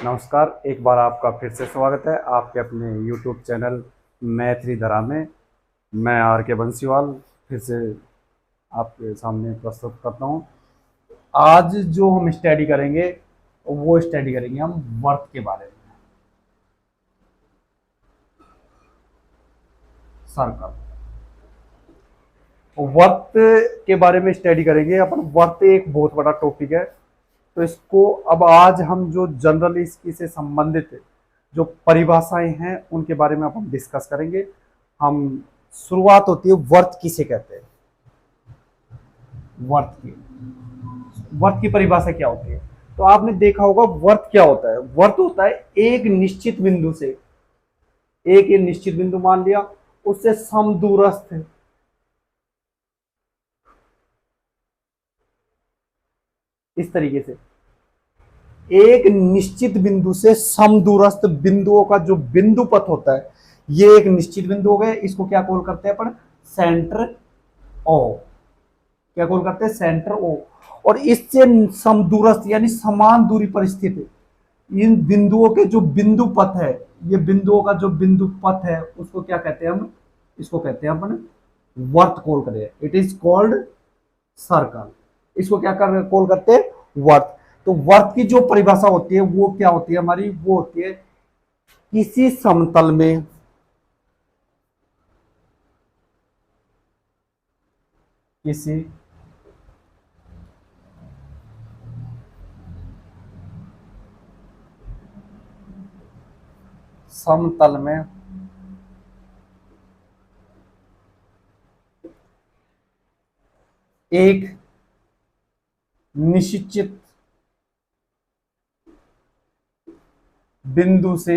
नमस्कार, एक बार आपका फिर से स्वागत है आपके अपने YouTube चैनल मैथिली धरा में। मैं आर के बंसीवाल फिर से आपके सामने प्रस्तुत करता हूँ। आज जो हम स्टडी करेंगे वो स्टडी करेंगे हम वर्त के बारे में। सर्कल वर्त के बारे में स्टडी करेंगे अपन। वर्त एक बहुत बड़ा टॉपिक है, तो इसको अब आज हम जो जनरल इसकी से संबंधित जो परिभाषाएं हैं उनके बारे में अपन डिस्कस करेंगे। हम शुरुआत होती है वर्त किसे कहते हैं। वर्त की परिभाषा क्या होती है, तो आपने देखा होगा वर्त क्या होता है। वर्त होता है एक निश्चित बिंदु से, एक ये निश्चित बिंदु मान लिया, उससे समदूरस्थ इस तरीके से एक निश्चित बिंदु से समदूरस्थ बिंदुओं का जो बिंदु पथ होता है, ये एक निश्चित बिंदु हो गया। इसको क्या कॉल करते हैं अपन? Centre O. क्या कॉल करते हैं? Centre O. और इससे समदूरस्थ यानी समान दूरी पर स्थित इन बिंदुओं के जो बिंदु पथ है, ये बिंदुओं का जो बिंदु पथ है उसको क्या कहते हैं हम? इसको कहते हैं अपन वर्त कॉल करें। It is called circle. इसको क्या कर कॉल करते हैं? वर्त। तो वर्त की जो परिभाषा होती है वो क्या होती है हमारी? वो होती है किसी समतल में किसी समतल में एक निश्चित बिंदु से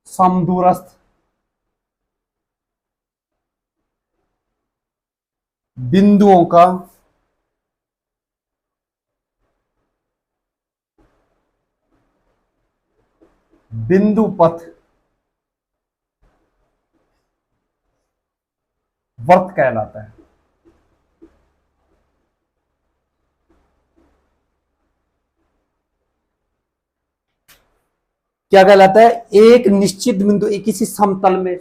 समदूरस्थ बिंदुओं का बिंदु पथ वर्त कहलाता है। क्या कहलाता है? एक निश्चित बिंदु, किसी समतल में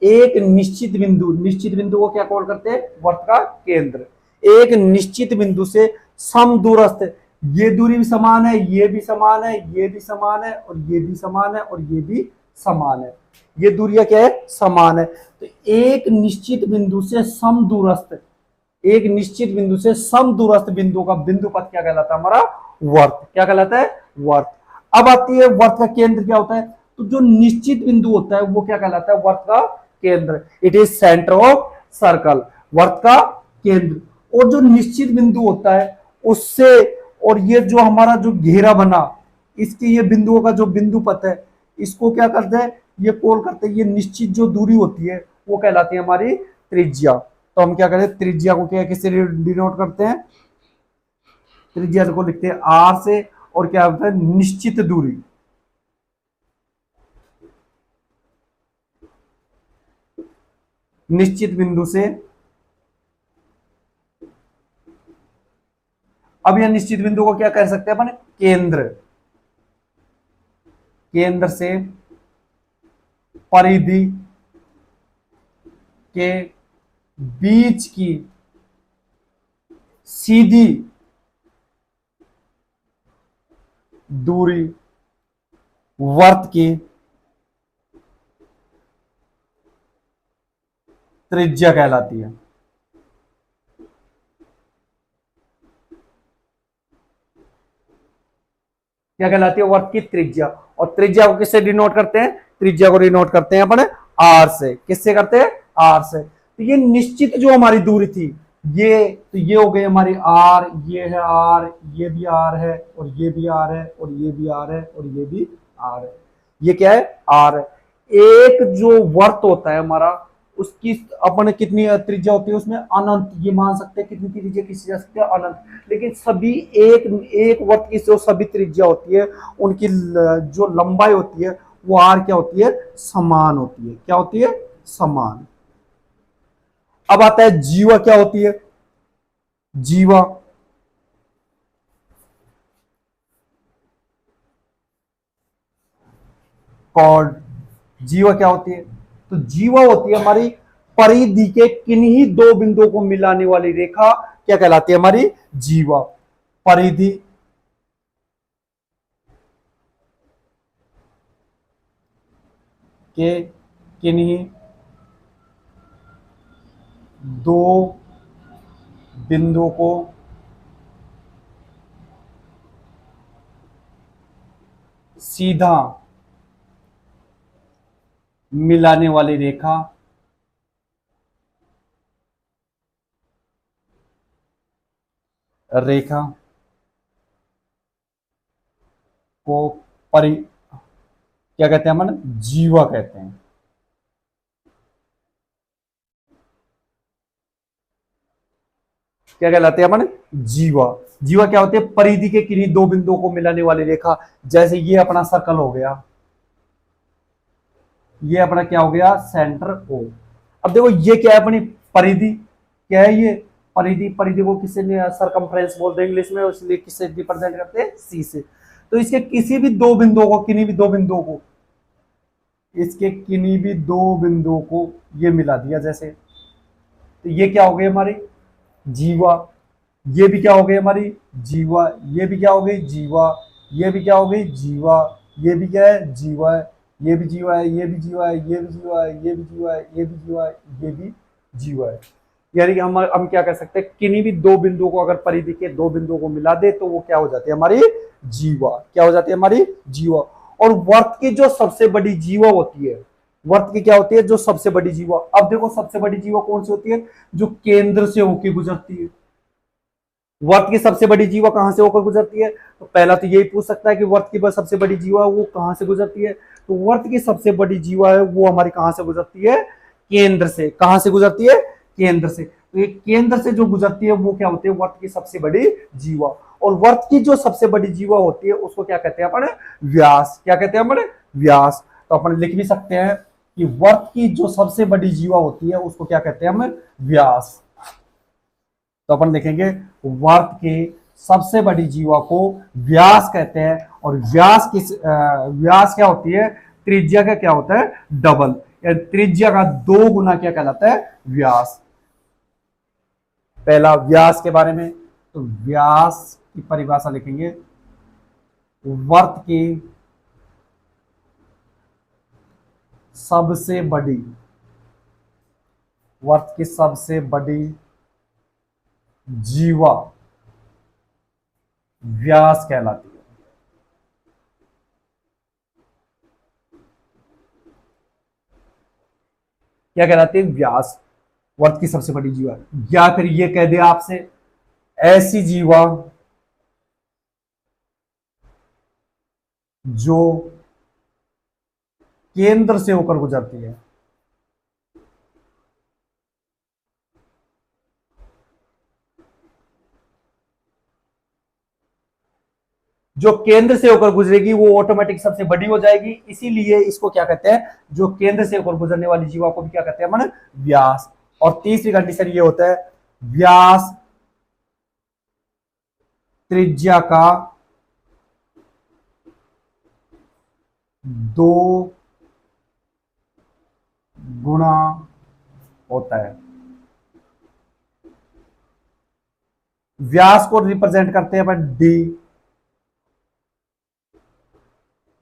एक निश्चित बिंदु को क्या कॉल करते हैं? वर्त का केंद्र। एक निश्चित बिंदु से समदूरस्थ, ये दूरी भी समान है, ये भी समान है, ये भी समान है, और ये भी समान है, और ये भी समान है। ये दूरियां क्या है? समान है। तो एक निश्चित बिंदु से समदूरस्थ, एक निश्चित बिंदु से समदूरस्थ बिंदु का बिंदु पथ क्या कहलाता है? हमारा वर्त। क्या कहलाता है? वर्त। अब आती है वर्त का केंद्र क्या होता है। तो जो निश्चित बिंदु होता है वो क्या कहलाता है? वर्त का केंद्र। It is centre of circle. वर्त का केंद्र। और जो निश्चित बिंदु होता है उससे, और ये जो हमारा जो घेरा बना, इसकी ये बिंदुओं का जो बिंदु पथ है, इसको क्या करते हैं? ये कॉल करते हैं, ये निश्चित जो दूरी होती है वो कहलाती है हमारी त्रिज्या। तो हम क्या करें? त्रिज्या को क्या किससे डिनोट करते हैं? त्रिज्या को लिखते हैं आर से। और क्या होता है? निश्चित दूरी, निश्चित बिंदु से, अब यह निश्चित बिंदु को क्या कह सकते हैं अपन? केंद्र। केंद्र से परिधि के बीच की सीधी दूरी वर्त की त्रिज्या कहलाती है। क्या कहलाती है? वर्त की त्रिज्या। और त्रिज्या को किससे डिनोट करते हैं? त्रिज्या को डिनोट करते हैं अपन आर से। किससे करते हैं? आर से। तो ये निश्चित जो हमारी दूरी थी, ये तो ये हो गई हमारी आर, ये है आर, ये भी आर है, और ये भी आर है, और ये भी आर है, और ये भी आर है। ये क्या है? आर है। एक जो वर्त होता है हमारा, उसकी अपन कितनी त्रिज्या होती है उसमें? अनंत। ये मान सकते हैं कितनी त्रिज्या किसी जा सकती है? अनंत। लेकिन सभी एक वर्त की जो सभी त्रिज्या होती है उनकी जो लंबाई होती है वो आर क्या होती है? समान होती है। क्या होती है? समान। अब आता है जीवा क्या होती है? जीवा कॉर्ड। जीवा क्या होती है? तो जीवा होती है हमारी परिधि के किन्हीं दो बिंदुओं को मिलाने वाली रेखा, क्या कहलाती है? हमारी जीवा। परिधि के किन्हीं दो बिंदुओं को सीधा मिलाने वाली रेखा रेखा को क्या कहते हैं? हम जीवा कहते हैं। क्या कहलाते हैं? अपन जीवा। जीवा क्या होती है? परिधि के किन्हीं दो बिंदुओं को मिलाने वाली रेखा। जैसे ये अपना सर्कल हो गया, ये अपना क्या हो गया? Centre O. अब देखो ये क्या है? अपनी परिधि। क्या है ये? परिधि। परिधि को किससे सरकमफ्रेंस बोलते हैं इंग्लिश में, इसलिए किससे रिप्रेजेंट करते हैं? सी से। तो इसके किसी भी दो बिंदुओं को, किन्हीं भी दो बिंदुओं को, इसके किन्हीं भी दो बिंदुओं को ये मिला दिया जैसे, तो ये क्या हो गई हमारी? जीवा। ये भी क्या हो गई हमारी? जीवा। ये भी क्या हो गई? जीवा। ये भी क्या हो गई? जीवा। ये भी क्या है? जीवा है। ये भी जीवा है, ये भी जीवा है, ये भी जीवा है, ये भी जीवा है, ये भी जीवा है, ये भी जीवा है। यानी कि हम क्या कह सकते हैं? किन्हीं भी दो बिंदुओं को अगर परिधि के दो बिंदुओं को मिला दे तो वो क्या हो जाती है? हमारी जीवा। क्या हो जाती है? हमारी जीवा। और वर्त की जो सबसे बड़ी जीवा होती है, वर्त की क्या होती है? जो सबसे बड़ी जीवा। अब देखो सबसे बड़ी जीवा कौन सी होती है? जो केंद्र से होकर गुजरती है। वर्त की सबसे बड़ी जीवा कहां से होकर गुजरती है? तो पहला तो यही पूछ सकता है कि वर्त की सबसे बड़ी जीवा वो कहां से गुजरती है? तो वर्त की सबसे बड़ी जीवा है वो हमारी कहां से गुजरती है? केंद्र से। कहां से गुजरती है? केंद्र से। तो ये केंद्र से जो गुजरती है वो क्या होती है? वर्त की सबसे बड़ी जीवा। और वर्त की जो सबसे बड़ी जीवा होती है उसको क्या कहते हैं अपन? व्यास। क्या कहते हैं अपन? व्यास। तो अपन लिख भी सकते हैं कि वर्त की जो सबसे बड़ी जीवा होती है उसको क्या कहते हैं हम? व्यास। तो अपन देखेंगे वर्त के सबसे बड़ी जीवा को व्यास कहते हैं। और व्यास क्या होती है? त्रिज्या का क्या होता है? डबल। या त्रिज्या का दो गुना क्या कहलाता है? व्यास। पहला व्यास के बारे में, तो व्यास की परिभाषा लिखेंगे, वर्त की सबसे बड़ी, वर्त की सबसे बड़ी जीवा व्यास कहलाती है। क्या कहलाती है? व्यास। वर्त की सबसे बड़ी जीवा। या फिर ये कह दे आपसे, ऐसी जीवा जो केंद्र से होकर गुजरती है। जो केंद्र से होकर गुजरेगी वो ऑटोमेटिक सबसे बड़ी हो जाएगी, इसीलिए इसको क्या कहते हैं? जो केंद्र से होकर गुजरने वाली जीवा को भी क्या कहते हैं मन? व्यास। और तीसरी कंडीशन ये होता है, व्यास त्रिज्या का दो गुना होता है। व्यास को रिप्रेजेंट करते हैं अपन डी,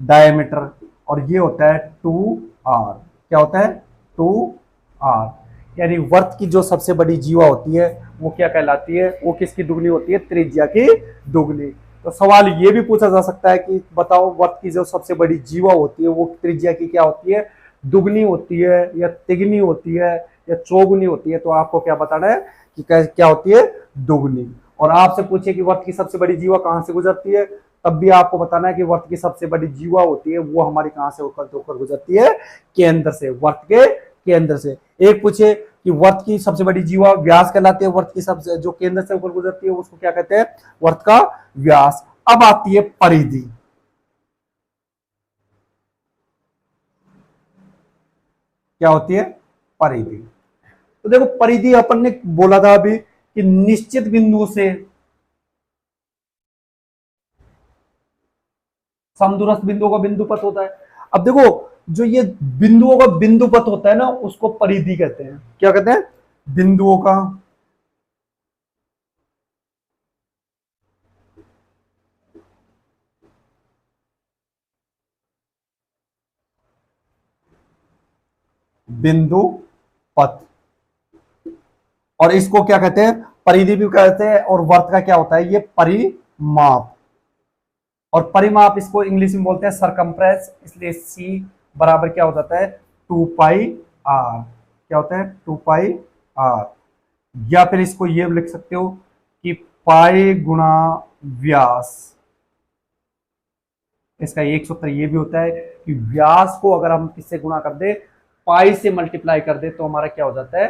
डायमीटर। और ये होता है 2r। क्या होता है? 2r। यानी वर्त की जो सबसे बड़ी जीवा होती है वो क्या कहलाती है? वो किसकी दुगनी होती है? त्रिज्या की दुगनी। तो सवाल ये भी पूछा जा सकता है कि बताओ वर्त की जो सबसे बड़ी जीवा होती है वो त्रिज्या की क्या होती है? दुगनी होती है या तिगनी होती है या चौगुनी होती है? तो आपको क्या बताना है कि क्या होती है? दुगनी। और आपसे पूछे कि वर्त की सबसे बड़ी जीवा कहां से गुजरती है, तब भी आपको बताना है कि वर्त की सबसे बड़ी जीवा होती है वो हमारी कहां से होकर गुजरती है? केंद्र से। वर्त के केंद्र से। एक पूछे कि वर्त की सबसे बड़ी जीवा व्यास कहलाती है, वर्त की सबसे जो केंद्र से होकर गुजरती है उसको क्या कहते हैं? वर्त का व्यास। अब आती है परिधि। क्या होती है? परिधि। तो देखो परिधि अपन ने बोला था अभी कि निश्चित बिंदु से समदूरस्थ बिंदुओं का बिंदुपथ होता है। अब देखो जो ये बिंदुओं का बिंदुपथ होता है ना, उसको परिधि कहते हैं। क्या कहते हैं? बिंदुओं का बिंदु पथ, और इसको क्या कहते हैं? परिधि भी कहते हैं। और वर्त का क्या होता है? ये परिमाप। और परिमाप इसको इंग्लिश में बोलते हैं सरकमफ्रेंस, इसलिए सी बराबर क्या हो जाता है? 2 पाई आर। क्या होता है? 2 पाई आर। या फिर इसको ये लिख सकते हो कि पाई गुणा व्यास। इसका एक सूत्र ये भी होता है कि व्यास को अगर हम किससे गुणा कर दे, पाई से मल्टीप्लाई कर दे, तो हमारा क्या हो जाता है?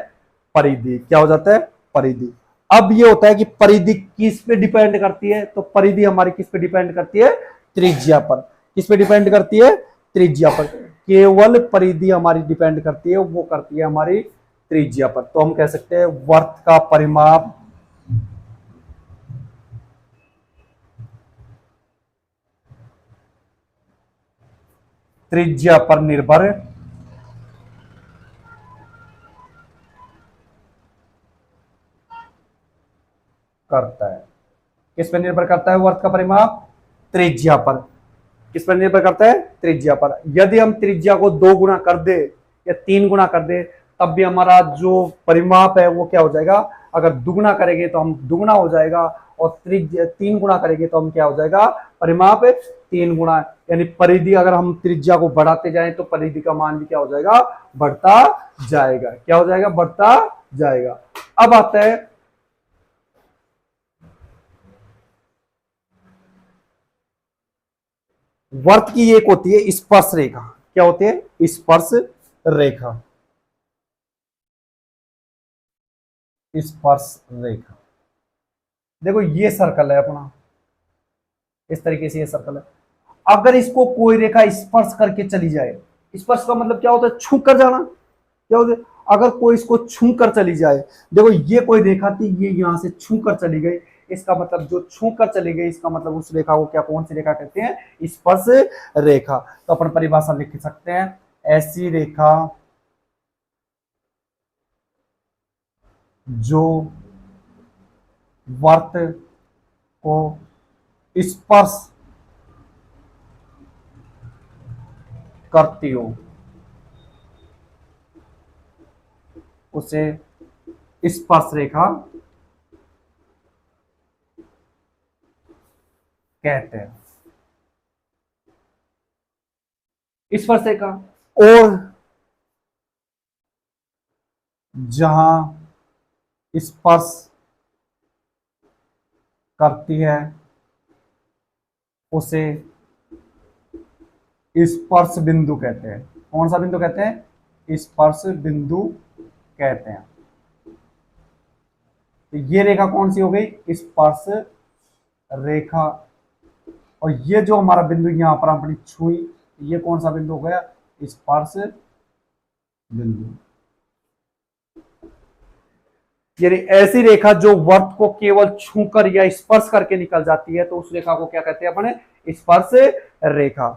परिधि। क्या हो जाता है? परिधि। अब ये होता है कि परिधि किस पे डिपेंड करती है? तो परिधि हमारी किस पे डिपेंड करती है? त्रिज्या पर। किस पे डिपेंड करती है? त्रिज्या पर। केवल परिधि हमारी डिपेंड करती है, वो करती है हमारी त्रिज्या पर। तो हम कह सकते हैं वर्त का परिमाप त्रिज्या पर निर्भर करता है। किस पर निर्भर करता है वर्त का परिमाप? त्रिज्या पर। किस पर निर्भर करता है? त्रिज्या पर। यदि हम त्रिज्या को 2 गुना कर दे या 3 गुना कर दे, तब भी हमारा जो परिमाप है वो क्या हो जाएगा? अगर दुगुना करेंगे तो हम दुगुना हो जाएगा, और त्रिज्या 3 गुना करेंगे तो हम क्या हो जाएगा? परिमाप 3 गुना। यानी परिधि अगर हम त्रिज्या को बढ़ाते जाएं तो परिधि का मान भी क्या हो जाएगा? बढ़ता जाएगा। क्या हो जाएगा? बढ़ता जाएगा। अब आता है वर्त की एक होती है स्पर्श रेखा। क्या होती है? स्पर्श रेखा। स्पर्श रेखा। देखो ये सर्कल है अपना, इस तरीके से ये सर्कल है। अगर इसको कोई रेखा स्पर्श करके चली जाए, स्पर्श का मतलब क्या होता है? छू कर जाना। क्या होता है? अगर कोई इसको छू कर चली जाए, देखो ये कोई रेखा थी, ये यहां से छू कर चली गई, इसका मतलब जो छू कर चली गई, इसका मतलब उस रेखा को क्या, कौन सी रेखा कहते हैं? स्पर्श रेखा। तो अपन परिभाषा लिख सकते हैं, ऐसी रेखा जो वर्त को स्पर्श करती हो उसे स्पर्श रेखा कहते हैं। स्पर्श रेखा। और जहां स्पर्श करती है उसे स्पर्श बिंदु कहते हैं। कौन सा बिंदु कहते हैं? स्पर्श बिंदु कहते हैं। तो ये रेखा कौन सी हो गई? स्पर्श रेखा। और ये जो हमारा बिंदु यहां पर अपनी छुई, ये कौन सा बिंदु हो गया? स्पर्श बिंदु। यानी ऐसी रेखा जो वर्त को केवल छूकर या स्पर्श करके निकल जाती है, तो उस रेखा को क्या कहते हैं अपने? स्पर्श रेखा।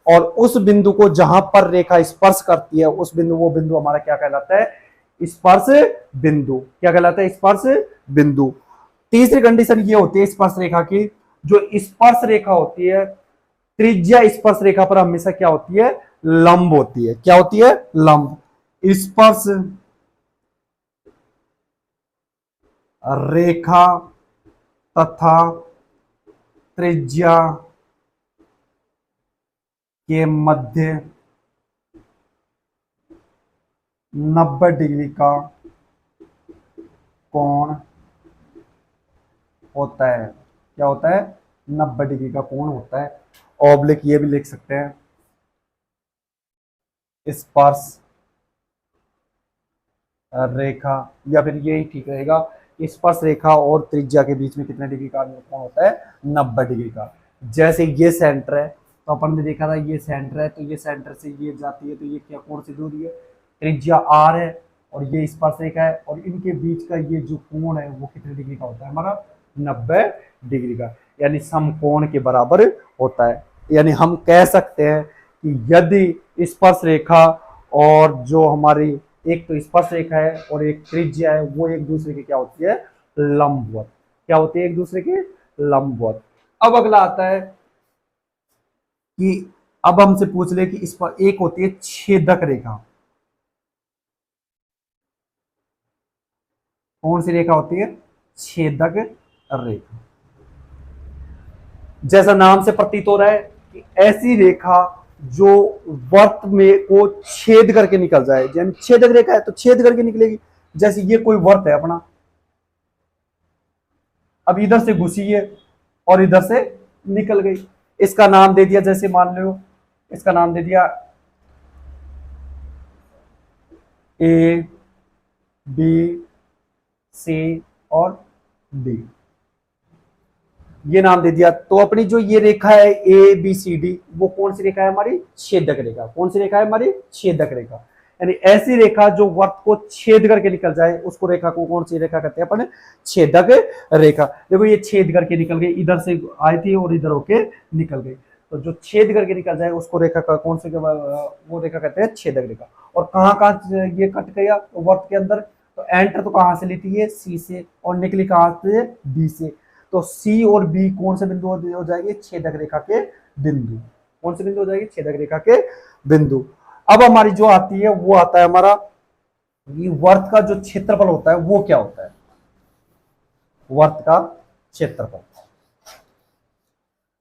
और उस बिंदु को जहां पर रेखा स्पर्श करती है, उस बिंदु, वो बिंदु हमारा क्या कहलाता है? स्पर्श बिंदु। क्या कहलाता है? स्पर्श बिंदु। तीसरी कंडीशन ये होती है स्पर्श रेखा की, जो स्पर्श रेखा होती है, त्रिज्या स्पर्श रेखा पर हमेशा क्या होती है? लंब होती है। क्या होती है? लंब। स्पर्श रेखा तथा त्रिज्या के मध्य 90 डिग्री का कोण होता है। क्या होता है? 90 डिग्री का कोण होता है। ऑब्लिक ये भी लिख सकते हैं, स्पर्श रेखा, या फिर यही ठीक रहेगा, स्पर्श रेखा और त्रिज्या के बीच में कितने डिग्री का कोण होता है? 90 डिग्री का। जैसे ये सेंटर है, तो अपन ने देखा था ये सेंटर है, तो ये सेंटर से ये जाती है, तो ये क्या, कौन सी दूरी है? त्रिज्या आर है, और ये स्पर्श रेखा है, और इनके बीच का ये जो कोण है वो कितने डिग्री का होता है हमारा? 90 डिग्री का। यानी समकोण के बराबर होता है। यानी हम कह सकते हैं कि यदि स्पर्श रेखा और जो हमारी एक तो स्पर्श रेखा है और एक त्रिज्या है, वो एक दूसरे की क्या होती है, लंबवत। क्या होती है, एक दूसरे के लंबवत। अब अगला आता है कि अब हमसे पूछ ले कि इस पर एक होती है छेदक रेखा। कौन सी रेखा होती है, छेदक रेखा। जैसा नाम से प्रतीत हो रहा है कि ऐसी रेखा जो वर्त में को छेद करके निकल जाए, यानी छेदक रेखा है तो छेद करके निकलेगी। जैसे ये कोई वर्त है अपना, अब इधर से घुसी है और इधर से निकल गई, इसका नाम दे दिया, जैसे मान लो इसका नाम दे दिया ए बी सी और डी, ये नाम दे दिया। तो अपनी जो ये रेखा है ए बी सी डी, वो कौन सी रेखा है, हमारी छेदक रेखा। कौन सी रेखा है, हमारी छेदक रेखा। यानी ऐसी रेखा जो वर्त को छेद करके निकल जाए, उसको रेखा को कौन सी रेखा कहते हैं अपन, छेदक रेखा। देखो ये छेद करके निकल गई, इधर से आई थी और इधर होके निकल गई, तो जो छेद करके निकल जाए उसको रेखा का कौन सी, वो रेखा कहते हैं छेदक रेखा। और कहाँ कहाँ ये कट गया वर्त के अंदर, तो एंटर तो कहाँ से लेती है, सी से, और निकली कहाँ से, बी से। तो सी और बी कौन से बिंदु हो जाएंगे, छेदक रेखा के बिंदु। कौन से बिंदु हो जाएंगे, छेदक रेखा के बिंदु। अब हमारी जो आती है वो आता है हमारा, ये वर्त का जो क्षेत्रफल होता है वो क्या होता है, वर्त का क्षेत्रफल।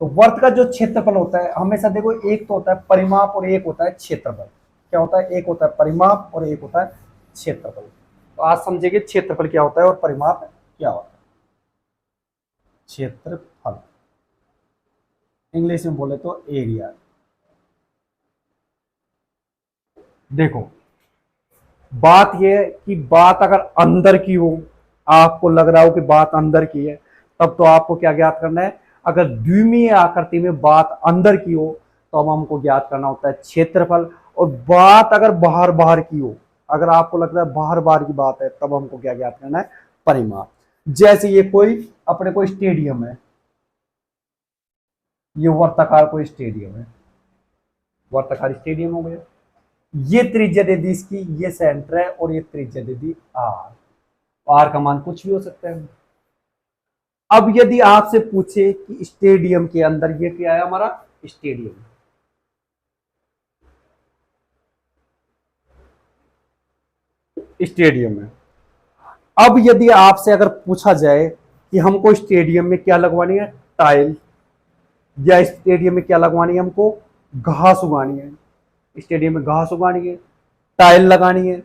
तो वर्त का जो क्षेत्रफल होता है, हमेशा देखो एक तो होता है परिमाप और एक होता है क्षेत्रफल। क्या होता है, एक होता है परिमाप और एक होता है क्षेत्रफल। तो आज समझेंगे क्षेत्रफल क्या होता है और परिमाप क्या होता है। क्षेत्रफल इंग्लिश में बोले तो एरिया। देखो बात यह है कि बात अगर अंदर की हो, आपको लग रहा हो कि बात अंदर की है, तब तो आपको क्या ज्ञात करना है, अगर द्विमीय आकृति में बात अंदर की हो तो अब हमको ज्ञात करना होता है क्षेत्रफल। और बात अगर बाहर बाहर की हो, अगर आपको लग रहा है बाहर बाहर की बात है, तब हमको क्या ज्ञात करना है, परिमाप। जैसे ये कोई अपने को स्टेडियम है, ये वर्ताकार कोई स्टेडियम है, वर्ताकार स्टेडियम हो गया। ये त्रिज्या दे दी इसकी, ये सेंटर है, और ये त्रिज्या दे दी आर। आर का मान कुछ भी हो सकता है। अब यदि आपसे पूछे कि स्टेडियम के अंदर ये क्या है, हमारा स्टेडियम, स्टेडियम है। अब यदि आपसे अगर पूछा जाए कि हमको स्टेडियम में क्या लगवानी है, टाइल, या स्टेडियम में क्या लगवानी है, हमको घास उगानी है, स्टेडियम में घास उगानी है, टाइल लगानी है,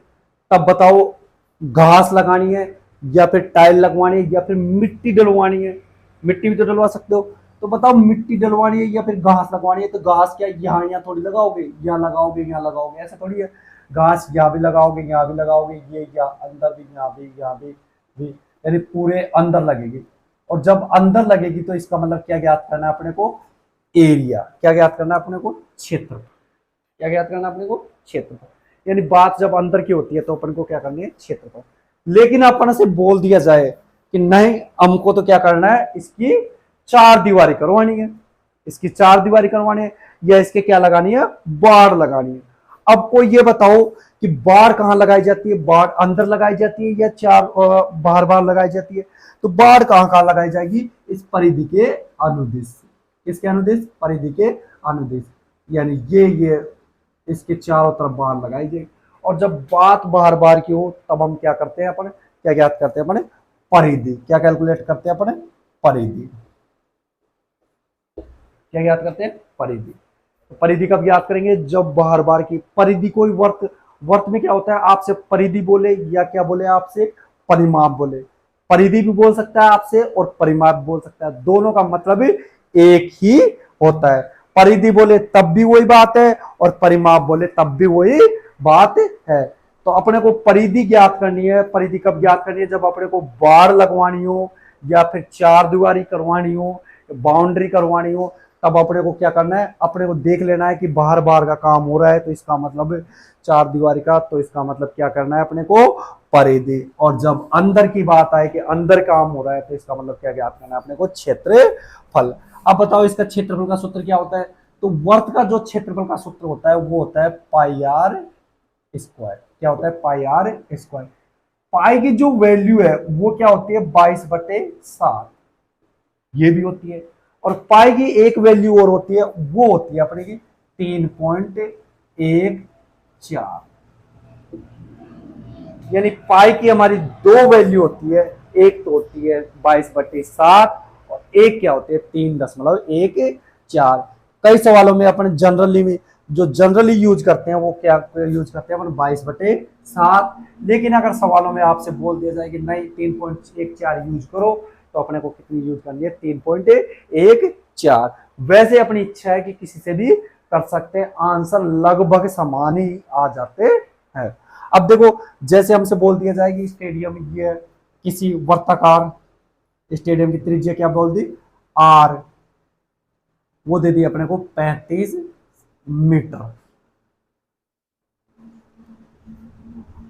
तब बताओ घास लगानी है या फिर टाइल लगवानी है या फिर मिट्टी डलवानी है। मिट्टी भी तो डलवा सकते हो, तो बताओ मिट्टी डलवानी है या फिर घास लगवानी है। तो घास क्या यहाँ यहाँ थोड़ी लगाओगे, यहाँ लगाओगे, यहाँ लगाओगे, ऐसा थोड़ी है। घास यहाँ भी लगाओगे, यहाँ भी लगाओगे, ये यहाँ अंदर भी, यहाँ भी, यानी पूरे अंदर लगेगी। और जब अंदर लगेगी तो इसका मतलब क्या ज्ञात करना है अपने को, एरिया। क्या ज्ञात करना है अपने को, क्षेत्र। क्या ज्ञात करना है अपने को, क्षेत्रफल। यानी बात जब अंदर की होती है तो अपन को क्या करनी है, क्षेत्रफल। लेकिन अपन से बोल दिया जाए कि नहीं, हमको तो क्या करना है, इसकी चार दीवारी करवानी है, इसकी चार दीवारी करवानी है, या इसके क्या लगानी है, बाड़ लगानी है। अब कोई ये बताओ कि बाड़ कहाँ लगाई जाती है, बाड़ अंदर लगाई जाती है या चार बाहर बाहर लगाई जाती है। तो बाड़ कहाँ कहाँ लगाई जाएगी, इस परिधि के अनुदिश। किसके अनुदिश, परिधि के अनुदिश। यानी ये इसके चारों तरफ बाहर लगाई जाएगी। और जब बात बाहर बाहर की हो तब हम क्या करते हैं, अपने क्या ज्ञात करते हैं, अपने परिधि। क्या कैलकुलेट करते हैं, अपने परिधि। क्या ज्ञात करते हैं, परिधि। तो परिधि कब ज्ञात करेंगे, जब बाहर बाहर की परिधि। कोई वर्त में क्या होता है, आपसे परिधि बोले या क्या बोले, आपसे परिमाप बोले। परिधि भी बोल सकता है आपसे और परिमाप भी बोल सकता है, दोनों का मतलब एक ही होता है। परिधि बोले तब भी वही बात है और परिमाप बोले तब भी वही बात है। तो अपने को परिधि ज्ञात करनी है। परिधि कब ज्ञात करनी है, जब अपने को बाड़ लगवानी हो या फिर चार दीवारी करवानी हो, बाउंड्री करवानी हो, तब अपने को क्या करना है, अपने को देख लेना है कि बाहर बाहर का काम हो रहा है तो इसका मतलब चार दीवारी का, तो इसका मतलब क्या करना है अपने को, परिधि। और जब अंदर की बात आए कि अंदर काम हो रहा है तो इसका मतलब क्या ज्ञात करना है अपने को, क्षेत्रफल। अब बताओ इसका क्षेत्रफल का सूत्र क्या होता है। तो वर्त का जो क्षेत्रफल का सूत्र होता है वो होता है पाई आर स्क्वायर। क्या होता है? पाई आर स्क्वायर। पाई की जो वैल्यू है वो क्या होती है? 22/7 ये भी होती है। और पाई की एक वैल्यू और होती है, वो होती है अपने की 3.14। यानी पाई की हमारी दो वैल्यू होती है, एक तो होती है 22/7 और एक क्या होती है 3.14। कई सवालों में अपन जनरली में जो जनरली यूज करते हैं वो क्या यूज करते हैं अपन 22/7। लेकिन अगर सवालों में आपसे बोल दिया जाए कि नहीं 3.14 यूज करो, तो अपने को कितनी यूज करनी है? 3.14। वैसे अपनी इच्छा है कि किसी से भी कर सकते हैं, आंसर लगभग समान ही आ जाते हैं। अब देखो, जैसे हमसे बोल दिया जाए कि स्टेडियम ये किसी वर्ताकार स्टेडियम की त्रिज्या क्या बोल दी? आर, वो दे दी अपने को 35 मीटर।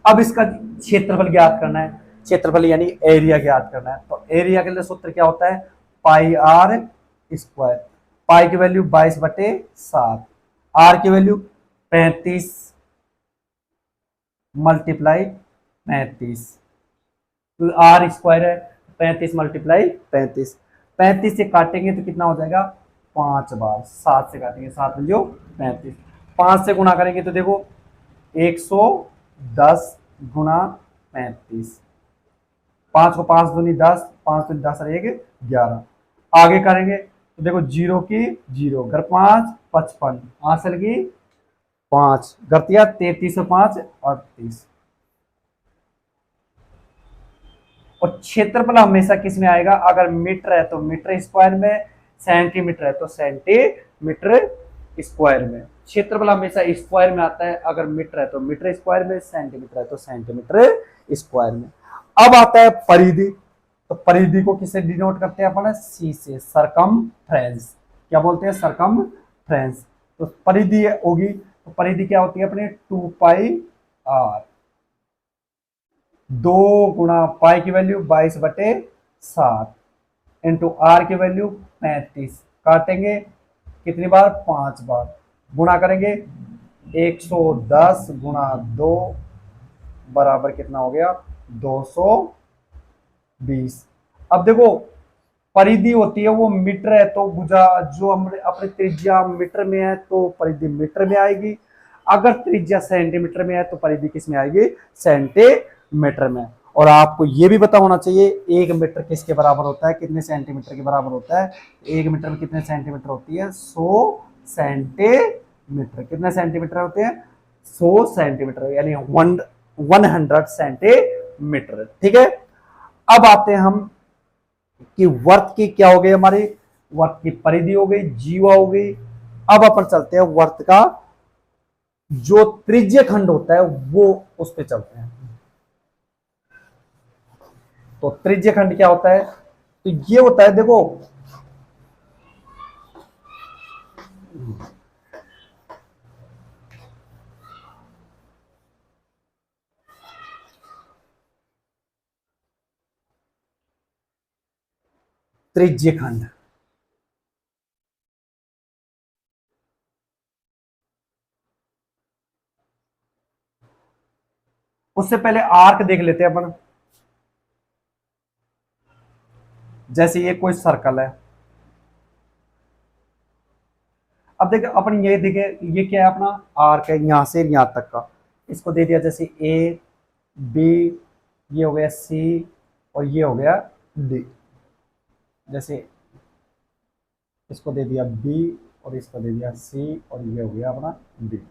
अब इसका क्षेत्रफल ज्ञात करना है, क्षेत्रफल यानी एरिया ज्ञात करना है। तो एरिया के लिए सूत्र क्या होता है? पाई आर स्क्वायर। पाई की वैल्यू 22/7, आर की वैल्यू 35 मल्टीप्लाई 35, तो आर स्क्वायर है 35 मल्टीप्लाई 35। 35 से काटेंगे तो कितना हो जाएगा? 5 बार। 7 से काटेंगे, 7 जो 35। 5 से गुणा करेंगे तो देखो 110 गुणा 35। 5 को 5 दूनी 10, 5 दूनी 10 और 1 11। आगे करेंगे तो देखो जीरो की जीरो, घर 5 55, हासिल की 5 गतिया 33 और 5 38। और क्षेत्रफल हमेशा किस में आएगा? अगर मीटर है तो मीटर स्क्वायर में, सेंटीमीटर है तो सेंटीमीटर स्क्वायर में। क्षेत्रफल हमेशा स्क्वायर में आता है, अगर मीटर है तो मीटर स्क्वायर में, सेंटीमीटर है तो सेंटीमीटर स्क्वायर में। अब आता है परिधि। तो परिधि को किससे डिनोट करते हैं अपन? सी से, सरकमफ्रेंस। क्या बोलते हैं? सरकमफ्रेंस। तो परिधि होगी, तो परिधि क्या होती है अपने? 2 पाई आर। 2 गुणा पाई की वैल्यू 22/7 इंटू आर की वैल्यू 35। काटेंगे कितनी बार? 5 बार। गुणा करेंगे 110 गुणा 2 बराबर कितना हो गया? 220। अब देखो, परिधि होती है वो मीटर है, तो भुजा जो अपनी त्रिज्या मीटर में है तो परिधि मीटर में आएगी। अगर त्रिज्या सेंटीमीटर में है तो परिधि किस में आएगी? सेंटीमीटर में। और आपको ये भी पता होना चाहिए 1 मीटर किसके बराबर होता है? कितने सेंटीमीटर के बराबर होता है? 1 मीटर में कितने सेंटीमीटर होती है? 100 सेंटीमीटर। कितने सेंटीमीटर होते हैं? 100 सेंटीमीटर, यानी 100 सेंटीमीटर। ठीक है। अब आते हैं हम कि वर्त की क्या हो गई? हमारी वर्त की परिधि हो गई, जीवा हो गई। अब अपन चलते हैं वर्त का जो त्रिज्य खंड होता है वो उस पे चलते हैं। तो त्रिज्य खंड क्या होता है? तो ये होता है, देखो त्रिज्य खंड, उससे पहले आर्क देख लेते हैं अपन। जैसे ये कोई सर्कल है, अब देखो अपन ये देखे, ये क्या है? अपना आर्क है यहां से यहां तक का। इसको दे दिया जैसे ए बी, ये हो गया सी और ये हो गया डी। जैसे इसको दे दिया बी और इसको दे दिया सी और ये हो गया अपना डी।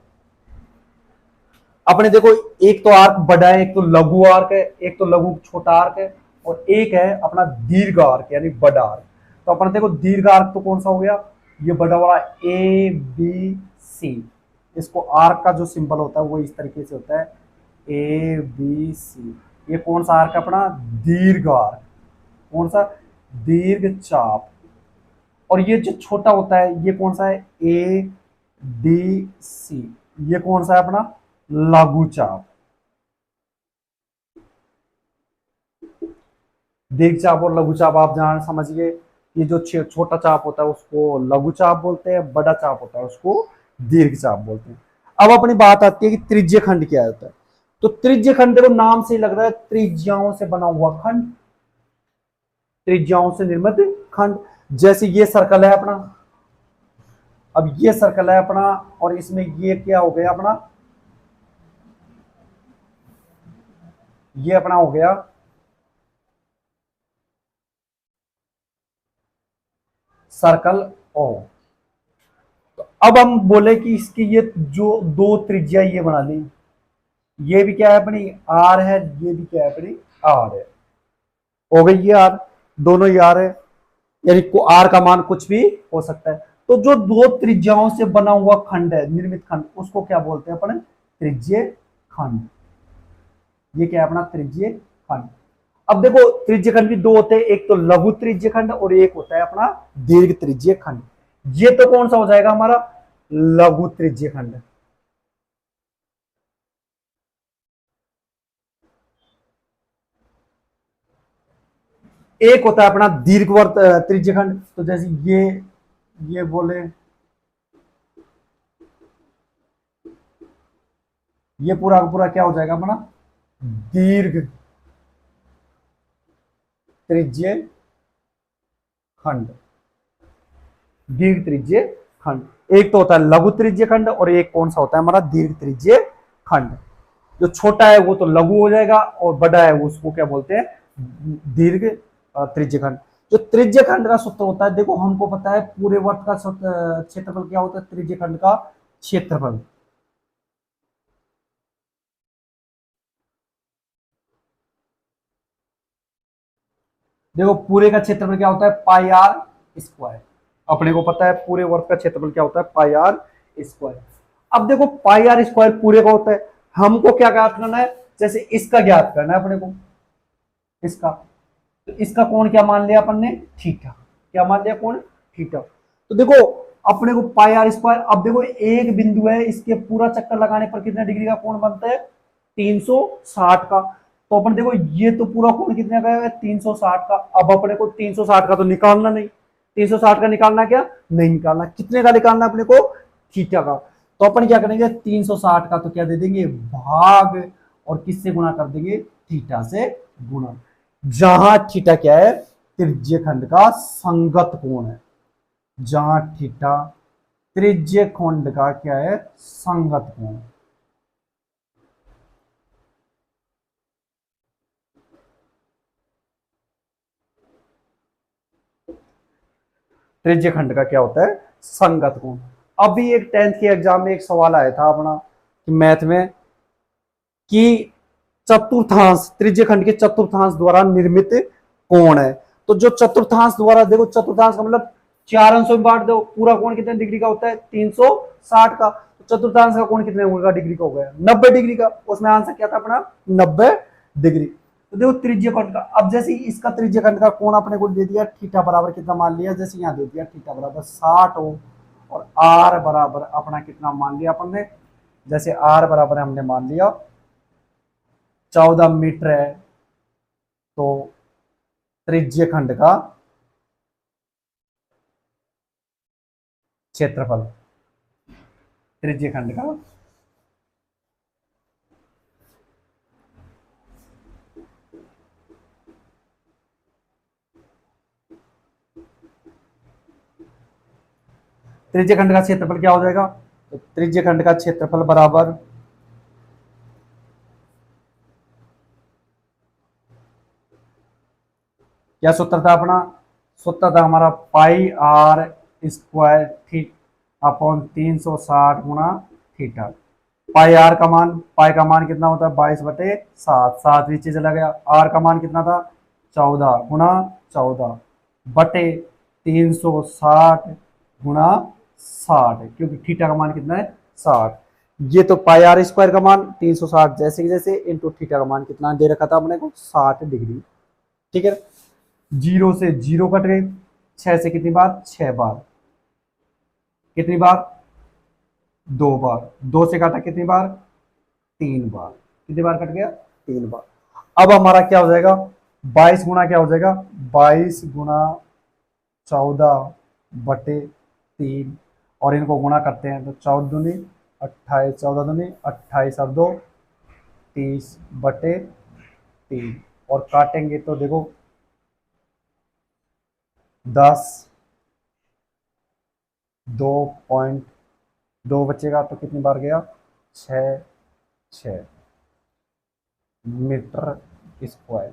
अपने देखो, एक तो आर्क बड़ा है, एक तो लघु आर्क है, एक तो लघु छोटा आर्क है, और एक है अपना दीर्घ आर्क यानी बड़ा आर्क। तो अपन देखो दीर्घ आर्क तो कौन सा हो गया? ये बड़ा वाला ए बी सी। इसको आर्क का जो सिंबल होता है वो इस तरीके से होता है, ए बी सी। ये कौन सा आर्क है अपना? दीर्घ आर्क। कौन सा? दीर्घ चाप। और ये जो छोटा होता है ये कौन सा है? A D C. ये कौन सा है अपना? लघु चाप। दीर्घ चाप और लघु चाप आप जान समझिए। ये जो छोटा चाप होता है उसको लघु चाप बोलते हैं, बड़ा चाप होता है उसको दीर्घ चाप बोलते हैं। अब अपनी बात आती है कि त्रिज्य खंड क्या होता है। तो त्रिज्य खंड देखो नाम से ही लग रहा है, त्रिज्याओं से बना हुआ खंड, त्रिज्याओं से निर्मित खंड। जैसे ये सर्कल है अपना, अब ये सर्कल है अपना, और इसमें ये क्या हो गया अपना, ये अपना हो गया सर्कल ओ। तो अब हम बोले कि इसकी ये जो दो त्रिज्या ये बना ली, ये भी क्या है अपनी आर है, ये भी क्या है अपनी आर है, हो गई ये आर, दोनों ही आर है, यानी को आर का मान कुछ भी हो सकता है। तो जो दो त्रिज्याओं से बना हुआ खंड है, निर्मित खंड, उसको क्या बोलते हैं अपन, त्रिज्य खंड। ये क्या है अपना त्रिज्य खंड। अब देखो त्रिज्य खंड भी दो होते हैं, एक तो लघु त्रिज्य खंड और एक होता है अपना दीर्घ त्रिज्य खंड। ये तो कौन सा हो जाएगा हमारा, लघु त्रिज्य खंड। एक होता है अपना दीर्घवर्त त्रिज्य खंड। तो जैसे ये बोले, ये पूरा का पूरा क्या हो जाएगा अपना दीर्घ त्रिज्य खंड, दीर्घ त्रिज्य खंड। एक तो होता है लघु त्रिज्य खंड और एक कौन सा होता है हमारा दीर्घ त्रिज्य खंड। जो छोटा है वो तो लघु हो जाएगा और बड़ा है वो उसको क्या बोलते हैं, दीर्घ त्रिज्य खंड। जो त्रिज्य खंड का सूत्र होता है, देखो हमको पता है पूरे वर्त का क्षेत्रफल क्या होता है, त्रिज्य खंड का क्षेत्रफल। देखो पूरे का क्षेत्रफल क्या होता है, पाई आर स्क्वायर। अपने को पता है पूरे वर्ग का क्षेत्रफल क्या होता है, पाई आर स्क्वायर। अब देखो पाई आर स्क्वायर पूरे का होता है, हमको क्या ज्ञात करना है, जैसे इसका ज्ञात करना है अपने को, इसका, तो इसका कोण क्या मान लिया अपन ने, थीटा। क्या मान लिया, कोण थीटा। तो देखो अपने को पाई आर स्क्वायर, अब देखो एक बिंदु है, इसके पूरा चक्कर लगाने पर कितने डिग्री का कोण बनता है, 360 का। तो अपन देखो ये तो पूरा कोण कितने का है, 360 का। अब अपने को 360 का तो निकालना नहीं, 360 का निकालना क्या नहीं निकालना, कितने का निकालना अपने को, थीटा का। तो अपन क्या करेंगे, 360 का तो क्या दे देंगे भाग, और किससे गुणा कर देंगे, थीटा से गुणा। जहां थीटा क्या है, त्रिज्य खंड का संगत कोण है, जहां थीटा त्रिज्य खंड का क्या है, संगत कोण। त्रिज्य खंड का क्या होता है, संगत कोण। अभी एक 10th के एग्जाम में एक सवाल आया था अपना कि मैथ में, कि चतुर्थांश, त्रिज्य खंड के चतुर्थांश द्वारा निर्मित कोण है। तो जो चतुर्थांश द्वारा, देखो चतुर्थांश का मतलब 4 अंशों में बांट दो, पूरा कोण कितने डिग्री का होता है, 360 का। तो चतुर्थांश का कोण कितने होगा, डिग्री का हो गया 90 डिग्री का। उसमें आंसर क्या था अपना 90 डिग्री। तो देखो त्रिज्य खंड का, अब जैसे इसका त्रिज्य खंड का कोण अपने को दे दिया थीटा बराबर कितना मान लिया, जैसे यहाँ दे दिया थीटा बराबर 60 हो, और आर बराबर अपना कितना मान लिया अपन ने, जैसे आर बराबर हमने मान लिया 14 मीटर है। तो त्रिज्य खंड का क्षेत्रफल, त्रिज्य खंड का त्रिज्य खंड का क्षेत्रफल क्या हो जाएगा, तो त्रिज्य खंड का क्षेत्रफल बराबर क्या सूत्र था अपना, सूत्र था हमारा पाई आर स्क्वायर ठीक अपॉन 360 गुणा थीटा। पाई आर का मान, पाई का मान कितना होता है 22/7, 7 नीचे चला गया। आर का मान कितना था 14 गुणा 14 बटे 360 गुणा 60, क्योंकि थीटा का मान कितना है 60। ये तो पाई आर स्क्वायर का मान 360 जैसे जैसे इंटू थीटा का मान कितना दे रखा था अपने को 60 डिग्री। ठीक है, 0 से 0 कट गए, 6 से कितनी बार 6 बार, कितनी बार 2 बार, 2 से काटा कितनी बार 3 बार, कितनी बार कट गया 3 बार। अब हमारा क्या हो जाएगा 22 गुना क्या हो जाएगा 22 गुना 14/3 और इनको गुणा करते हैं तो 14 दूनी 28, 14 दूनी 28 और 2 30/3 और काटेंगे तो देखो 10, 2.2 बचेगा तो कितनी बार गया 6 मीटर स्क्वायर,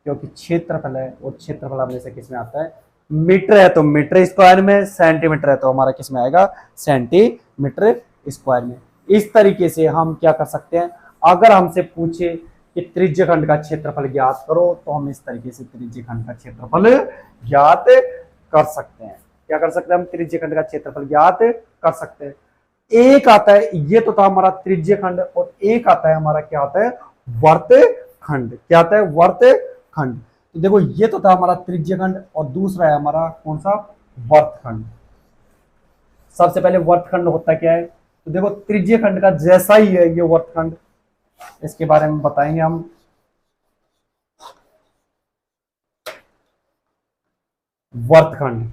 क्योंकि क्षेत्रफल है और क्षेत्रफल हमने से किस में आता है मीटर है, तो मीटर स्क्वायर में, सेंटीमीटर है तो हमारा किस में आएगा सेंटीमीटर स्क्वायर में। इस तरीके से हम क्या कर सकते हैं, अगर हमसे पूछे कि त्रिज्यखंड का क्षेत्रफल ज्ञात करो तो हम इस तरीके से त्रिज्यखंड का क्षेत्रफल ज्ञात कर सकते हैं। क्या कर सकते हैं हम, त्रिज्यखंड का क्षेत्रफल ज्ञात कर सकते हैं। एक आता है, ये तो था हमारा त्रिज्यखंड, और एक आता है हमारा क्या आता है वर्तखंड। क्या आता है वर्तखंड। तो देखो ये तो था हमारा त्रिज्यखंड और दूसरा है हमारा कौन सा वर्तखंड। सबसे पहले वर्तखंड होता क्या है, तो देखो त्रिज्यखंड का जैसा ही है ये वर्तखंड, इसके बारे में बताएंगे हम। वर्तखंड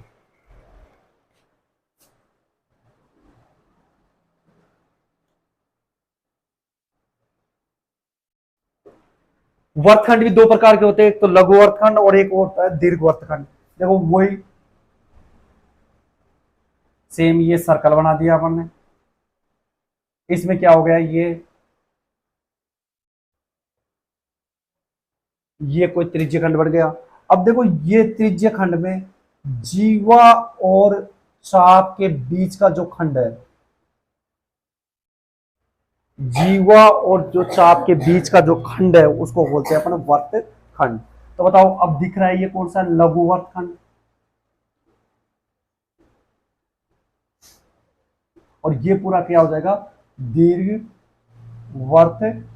वर्तखंड भी दो प्रकार के होते हैं, एक तो लघु वर्तखंड और एक होता है दीर्घ वर्तखंड। देखो वही सेम ये सर्कल बना दिया अपन ने, इसमें क्या हो गया ये कोई त्रिज्यखंड बन गया। अब देखो ये त्रिज्यखंड में जीवा और चाप के बीच का जो खंड है, जीवा और जो चाप के बीच का जो खंड है उसको बोलते हैं अपन वर्तखंड। तो बताओ अब दिख रहा है ये कौन सा लघु वर्तखंड, और ये पूरा क्या हो जाएगा दीर्घ वर्तखंड,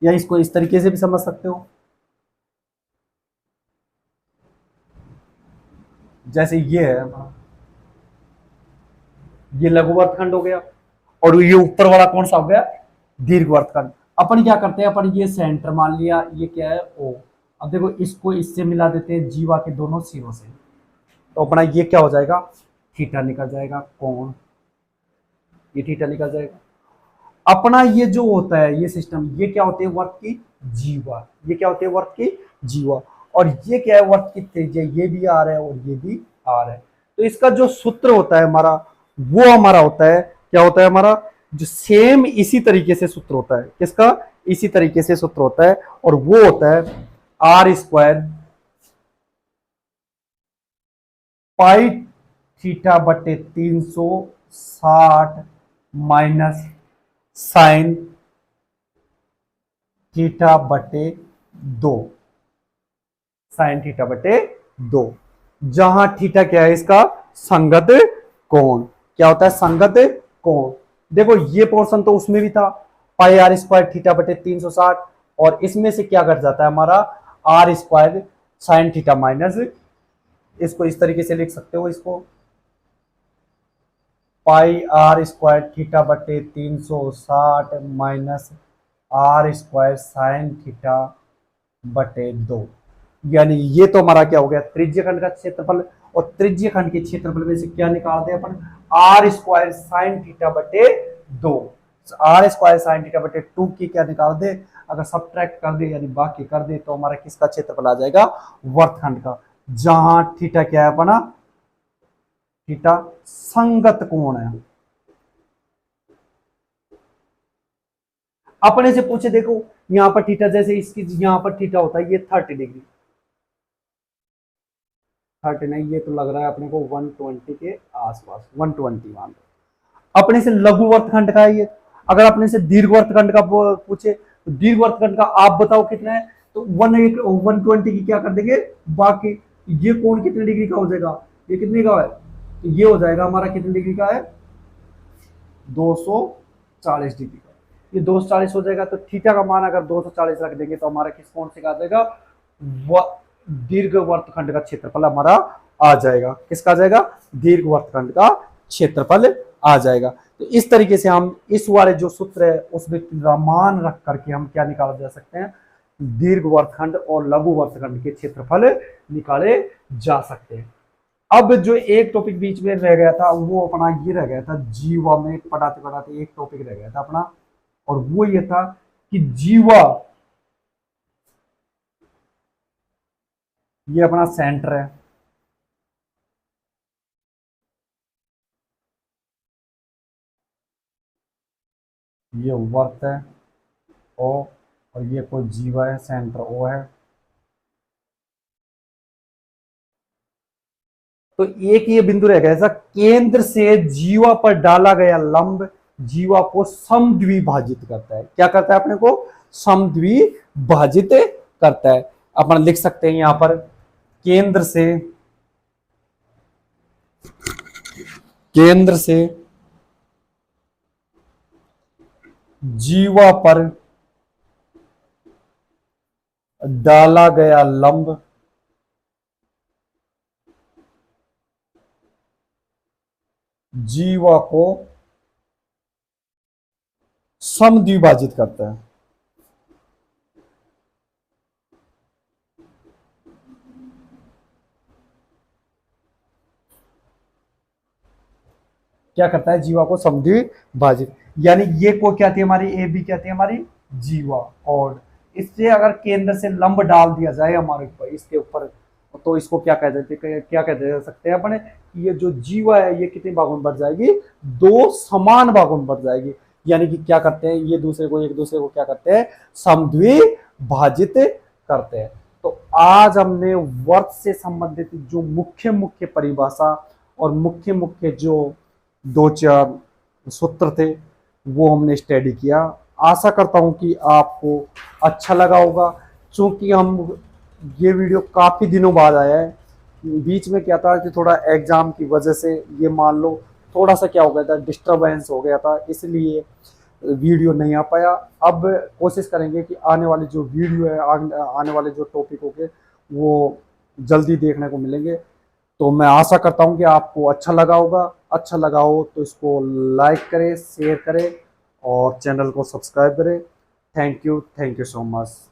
या इसको इस तरीके से भी समझ सकते हो, जैसे ये है ये लघु वर्तखंड हो गया और ये ऊपर वाला कौन सा हो गया दीर्घ वर्तखंड। अपन क्या करते हैं, अपन ये सेंटर मान लिया, ये क्या है ओ। अब देखो इसको इससे मिला देते हैं जीवा के दोनों सिरों से, तो अपना ये क्या हो जाएगा थीटा निकल जाएगा कोण, ये थीटा निकल जाएगा। अपना ये जो होता है ये सिस्टम, ये क्या होते हैं वर्त की जीवा, ये क्या होते हैं वर्त की जीवा, और ये क्या है वर्त की त्रिज्या, ये भी आर है और ये भी आर है। तो इसका जो सूत्र होता है हमारा वो हमारा होता है क्या होता है हमारा जो सेम इसी तरीके से सूत्र होता है, किसका इसी तरीके से सूत्र होता है, और वो होता है आर स्क्वायर पाई थीटा बटे 360 माइनस साइन थीटा बटे 2, साइन थीटा बटे 2, जहां थीटा क्या है इसका संगत कोण। क्या होता है संगत कोण। देखो ये पोर्शन तो उसमें भी था पाई आर स्क्वायर थीटा बटे 360, और इसमें से क्या कट जाता है हमारा r square sine theta minus, इसको इस तरीके से लिख सकते हो, इसको पाई आर स्क्वायर थीटा बटे 360 minus r square sine theta बटे 2, यानी ये तो हमारा क्या हो गया त्रिज्यखंड का क्षेत्रफल, और त्रिज्यखंड के क्षेत्रफल में से क्या निकाल दे अपन आर स्क्वायर साइन थीटा बटे 2, आर स्क्वायर साइन थीटा बटे 2 की क्या निकाल दे, अगर सब्ट्रैक्ट कर दे यानी बाकी कर दे तो हमारा किसका क्षेत्रफल आ जाएगा वर्तखंड का, जहां थीटा क्या है अपना थीटा संगत कोण है। अपने से पूछे देखो यहां पर थीटा जैसे इसकी यहां पर थीटा होता है ये 30 डिग्री, 30 नहीं ये तो लग रहा है अपने को 120 के आसपास 120 मान लो। अपने से लघु वर्तखंड का है ये, अगर अपने से दीर्घ वर्तखंड का पूछे तो दीर्घ वर्तखंड का आप बताओ कितना है, तो 120 की क्या कर देंगे बाकी, ये कोण कितने डिग्री का हो जाएगा, ये कितने का है, तो ये हो जाएगा हमारा कितने डिग्री का है 240 डिग्री का, ये 240 हो जाएगा। तो थीटा का मान अगर 240 रख देंगे तो हमारा किस कोण से आ जाएगा दीर्घ वर्तखंड का क्षेत्रफल हमारा आ जाएगा, किसका आ जाएगा दीर्घ वर्तखंड का क्षेत्रफल आ जाएगा। तो इस तरीके से हम इस वाले जो सूत्र है उसमें मान रख करके हम क्या निकाल जा सकते हैं दीर्घ वर्तखंड और लघु वर्तखंड के क्षेत्रफल निकाले जा सकते हैं। अब जो एक टॉपिक बीच में रह गया था वो अपना ये रह गया था, जीवा में पढ़ाते पढ़ाते एक टॉपिक रह गया था अपना, और वो ये था कि जीवा ये अपना सेंटर है, ये वर्त है ओ, और ये कोई जीवा है, सेंटर ओ है। तो एक ये बिंदु रह गया, ऐसा केंद्र से जीवा पर डाला गया लंब जीवा को समद्विभाजित करता है। क्या करता है अपने को? समद्विभाजित करता है। अपन लिख सकते हैं यहां पर केंद्र से जीवा पर डाला गया लंब जीवा को समद्विभाजित करता है। क्या करता है? जीवा को समद्विभाजित, यानी ये को क्या थी हमारी, ए बी क्या थी हमारी, जीवा। और इससे अगर केंद्र से लंब डाल दिया जाए हमारे ऊपर, इसके ऊपर, तो इसको क्या कह देते, क्या कह दे सकते हैं अपने, ये जो जीवा है ये कितने भागों में बढ़ जाएगी, दो समान भागों में बढ़ जाएगी। यानी कि क्या करते हैं, ये दूसरे को एक दूसरे को क्या करते हैं, समद्विभाजित करते हैं। तो आज हमने वर्त से संबंधित जो मुख्य मुख्य परिभाषा और मुख्य मुख्य जो दो चार सूत्र थे वो हमने स्टडी किया। आशा करता हूं कि आपको अच्छा लगा होगा। चूंकि हम ये वीडियो काफ़ी दिनों बाद आया है, बीच में क्या था कि थोड़ा एग्जाम की वजह से ये मान लो थोड़ा सा क्या हो गया था, डिस्टरबेंस हो गया था, इसलिए वीडियो नहीं आ पाया। अब कोशिश करेंगे कि आने वाली जो वीडियो है, आने वाले जो टॉपिक होंगे वो जल्दी देखने को मिलेंगे। तो मैं आशा करता हूं कि आपको अच्छा लगा होगा। अच्छा लगा हो तो इसको लाइक करें, शेयर करें और चैनल को सब्सक्राइब करें। Thank you so much.